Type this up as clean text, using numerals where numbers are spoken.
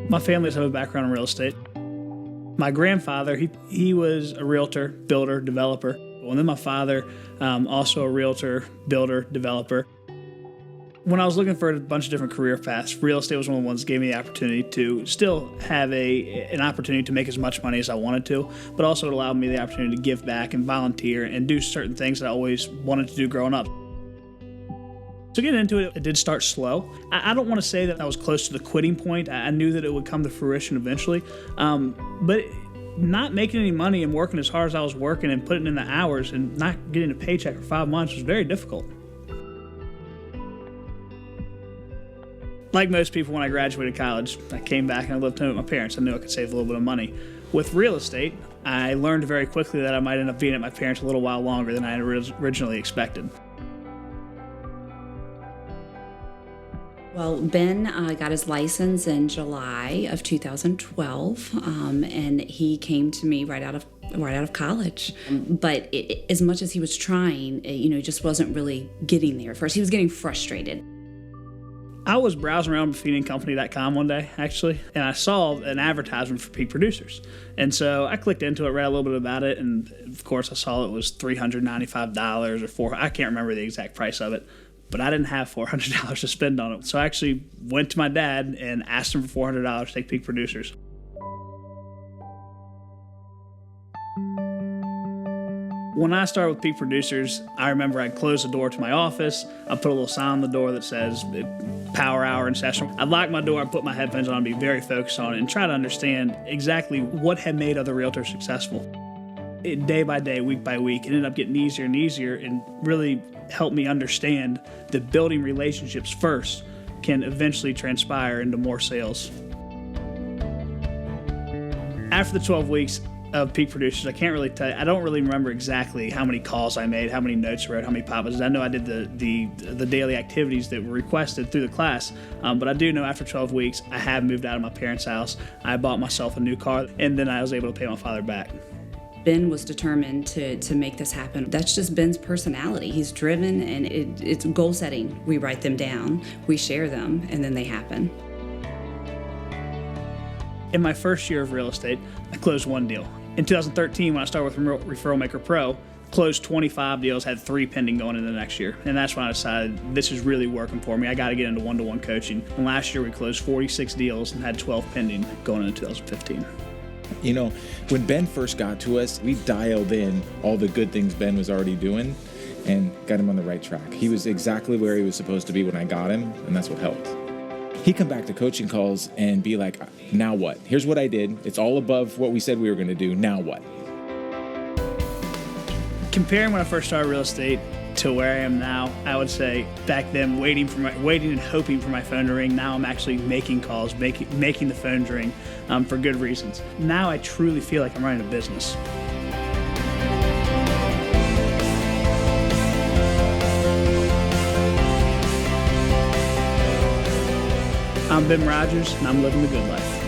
My family does have a background in real estate. My grandfather, he was a realtor, builder, developer. And then my father, also a realtor, builder, developer. When I was looking for a bunch of different career paths, real estate was one of the ones that gave me the opportunity to still have an opportunity to make as much money as I wanted to, but also it allowed me the opportunity to give back and volunteer and do certain things that I always wanted to do growing up. So getting into it, it did start slow. I don't want to say that I was close to the quitting point. I knew that it would come to fruition eventually, but not making any money and working as hard as I was working and putting in the hours and not getting a paycheck for 5 months was very difficult. Like most people, when I graduated college, I came back and I lived home with my parents. I knew I could save a little bit of money. With real estate, I learned very quickly that I might end up being at my parents a little while longer than I had originally expected. Well, Ben got his license in July of 2012, and he came to me right out of college. But as much as he was trying, he just wasn't really getting there. First, he was getting frustrated. I was browsing around feedingcompany.com one day, actually, and I saw an advertisement for peak producers. And so I clicked into it, read a little bit about it, and of course I saw it was $395 or $400. I can't remember the exact price of it, but I didn't have $400 to spend on it. So I actually went to my dad and asked him for $400 to take peak producers. When I started with Peak Producers, I remember I'd close the door to my office. I'd put a little sign on the door that says power hour in session. I'd lock my door, I'd put my headphones on, and be very focused on it and try to understand exactly what had made other realtors successful. Day by day, week by week, it ended up getting easier and easier and really helped me understand that building relationships first can eventually transpire into more sales. After the 12 weeks, of Peak Producers, I can't really tell you. I don't really remember exactly how many calls I made, how many notes I wrote, how many pop-ups. I know I did the daily activities that were requested through the class, but I do know after 12 weeks, I have moved out of my parents' house. I bought myself a new car, and then I was able to pay my father back. Ben was determined to make this happen. That's just Ben's personality. He's driven, and it's goal setting. We write them down, we share them, and then they happen. In my first year of real estate, I closed one deal. In 2013, when I started with Referral Maker Pro, closed 25 deals, had 3 pending going into the next year. And that's when I decided this is really working for me. I got to get into one-to-one coaching. And last year we closed 46 deals and had 12 pending going into 2015. When Ben first got to us, we dialed in all the good things Ben was already doing and got him on the right track. He was exactly where he was supposed to be when I got him, and that's what helped. He'd come back to coaching calls and be like, now what? Here's what I did. It's all above what we said we were going to do. Now what? Comparing when I first started real estate to where I am now, I would say back then waiting and hoping for my phone to ring. Now I'm actually making calls, making the phones ring for good reasons. Now I truly feel like I'm running a business. I'm Ben Rogers, and I'm living the good life.